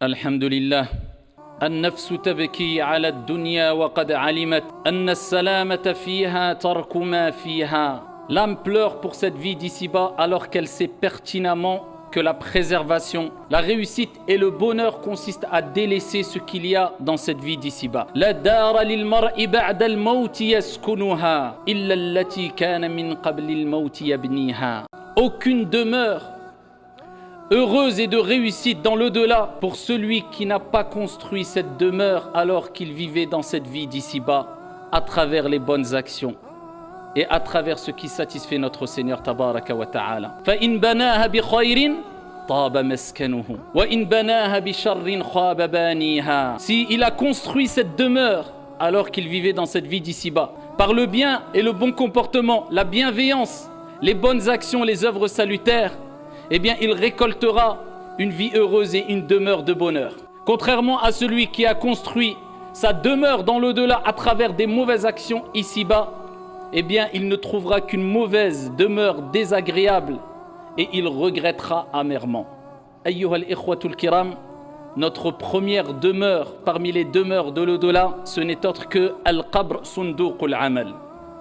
الحمد لله. النفس تبكي على الدنيا وقد علمت أن السلامة فيها ترك ما فيها. L'âme pleure pour cette vie d'ici-bas alors qu'elle sait pertinemment que la préservation, la réussite et le bonheur consistent à délaisser ce qu'il y a dans cette vie d'ici-bas. La dara lil mar'i ba'da al-maut yaskunuha illa allati kana min qabli al-maut yabniha. Aucune demeure heureuse et de réussite dans l'au-delà pour celui qui n'a pas construit cette demeure alors qu'il vivait dans cette vie d'ici-bas à travers les bonnes actions et à travers ce qui satisfait notre Seigneur tabaraka wa ta'ala. فَإِن بَنَاهَا بِخَيْرٍ طَابَ مَسْكَنُهُ وَإِن بَنَاهَا بِشَرٍ خَابَ بَانِيهَا. Si il a construit cette demeure alors qu'il vivait dans cette vie d'ici-bas par le bien et le bon comportement, la bienveillance, les bonnes actions, les œuvres salutaires, eh bien il récoltera une vie heureuse et une demeure de bonheur. Contrairement à celui qui a construit sa demeure dans l'au-delà à travers des mauvaises actions ici-bas, eh bien il ne trouvera qu'une mauvaise demeure désagréable et il regrettera amèrement. Ayyuha al-ikhwatul kiram, notre première demeure parmi les demeures de l'au-delà, ce n'est autre que al-qabr sunduqul amal,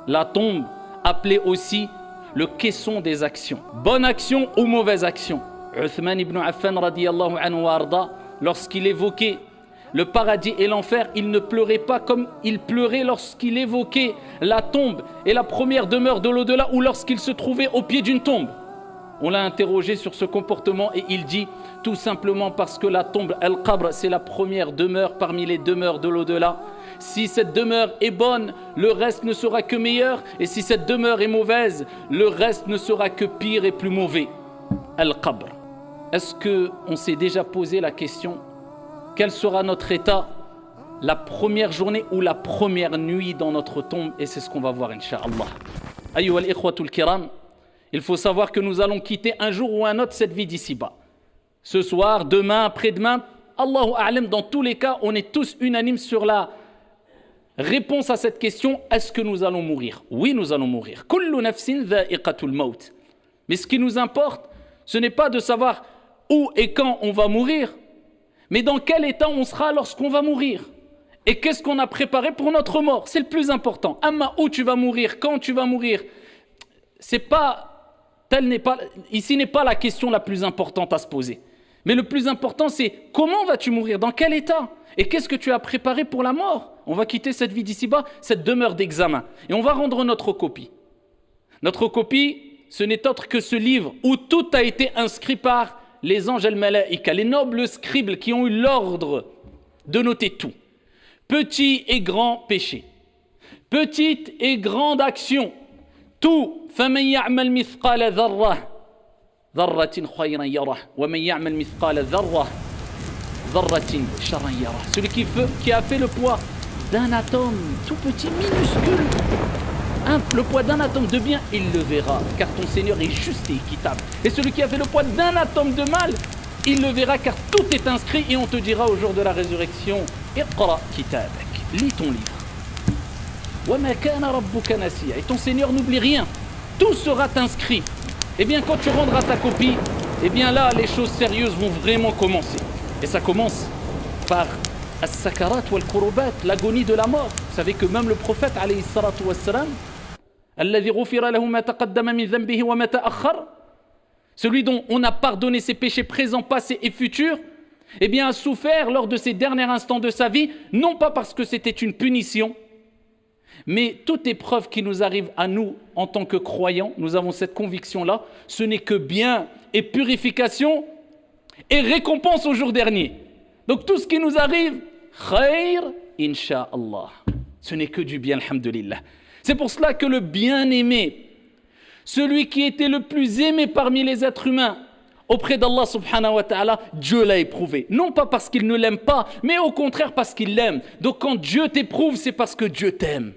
la tombe appelée aussi le caisson des actions. Bonne action ou mauvaise action. Uthman ibn Affan radiyallahu anhu wa arda, lorsqu'il évoquait le paradis et l'enfer, il ne pleurait pas comme il pleurait lorsqu'il évoquait la tombe et la première demeure de l'au-delà ou lorsqu'il se trouvait au pied d'une tombe. On l'a interrogé sur ce comportement et il dit tout simplement parce que la tombe, al-qabr, c'est la première demeure parmi les demeures de l'au-delà. Si cette demeure est bonne, le reste ne sera que meilleur, et si cette demeure est mauvaise, le reste ne sera que pire et plus mauvais. Al-qabr. Est-ce qu'on s'est déjà posé la question, quel sera notre état la première journée ou la première nuit dans notre tombe? Et c'est ce qu'on va voir, incha'Allah. Ayyuha al-ikhwatul kiram, il faut savoir que nous allons quitter un jour ou un autre cette vie d'ici-bas. Ce soir, demain, après-demain, Allahu a'lam, dans tous les cas, on est tous unanimes sur la réponse à cette question, est-ce que nous allons mourir? Oui, nous allons mourir. Kullu nafsin dha'iqatul maut. Mais ce qui nous importe, ce n'est pas de savoir où et quand on va mourir, mais dans quel état on sera lorsqu'on va mourir. Et qu'est-ce qu'on a préparé pour notre mort? C'est le plus important. Amma, où tu vas mourir, quand tu vas mourir, ici n'est pas la question la plus importante à se poser. Mais le plus important, c'est comment vas-tu mourir? Dans quel état? Et qu'est-ce que tu as préparé pour la mort? On va quitter cette vie d'ici-bas, cette demeure d'examen. Et on va rendre notre copie. Notre copie, ce n'est autre que ce livre où tout a été inscrit par les anges al-malaïka, les nobles scribes qui ont eu l'ordre de noter tout. Petit et grand péché. Petite et grande action. Tout. فَمَنْ يَعْمَلْ مِثْقَالَ ذَرَّةٍ ذَرَّةٍ خَيْرًا يَرَهُ وَمَنْ يَعْمَلْ مِثْقَالَ ذَرَّةٍ شَرًّا يَرَهُ. Celui qui a fait le poids d'un atome tout petit, minuscule, le poids d'un atome de bien, il le verra, car ton Seigneur est juste et équitable. Et celui qui a fait le poids d'un atome de mal, il le verra, car tout est inscrit, et on te dira au jour de la résurrection, Iqra kitabak, lis ton livre. Wa ma kana rabbuka nasiya, et ton Seigneur n'oublie rien, tout sera inscrit. Et bien quand tu rendras ta copie, et bien là les choses sérieuses vont vraiment commencer. Et ça commence par as-sakarat wal-kurubat, l'agonie de la mort. Vous savez que même le prophète alayhi salatu wassalam, alladhi ghufira lahu ma taqaddama min dhanbihi wa ma ta'akhkhar, celui dont on a pardonné ses péchés présents, passés et futurs, eh bien a souffert lors de ces derniers instants de sa vie, non pas parce que c'était une punition, mais toute épreuve qui nous arrive à nous en tant que croyants, nous avons cette conviction-là, ce n'est que bien et purification et récompense au jour dernier. Donc tout ce qui nous arrive, khair, insha'Allah. Ce n'est que du bien, alhamdulillah. C'est pour cela que le bien-aimé, celui qui était le plus aimé parmi les êtres humains, auprès d'Allah subhanahu wa ta'ala, Dieu l'a éprouvé. Non pas parce qu'il ne l'aime pas, mais au contraire parce qu'il l'aime. Donc quand Dieu t'éprouve, c'est parce que Dieu t'aime.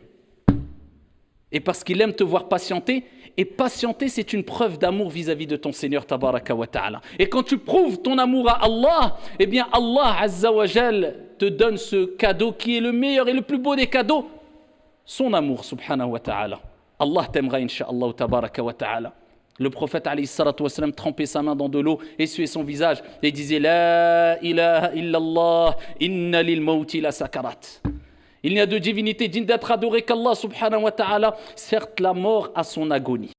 Et parce qu'il aime te voir patienter. Et patienter, c'est une preuve d'amour vis-à-vis de ton Seigneur tabaraka wa ta'ala. Et quand tu prouves ton amour à Allah, eh bien Allah azza wa jal te donne ce cadeau qui est le meilleur et le plus beau des cadeaux, son amour subhanahu wa ta'ala. Allah t'aimera insha'Allah tabaraka wa ta'ala. Le prophète alayhi salatu wassalam trempait sa main dans de l'eau, essuyait son visage et disait La ilaha illallah, inna lil mawti la sakarat. Il n'y a de divinité digne d'être adorée qu'Allah subhanahu wa ta'ala. Certes, la mort a son agonie.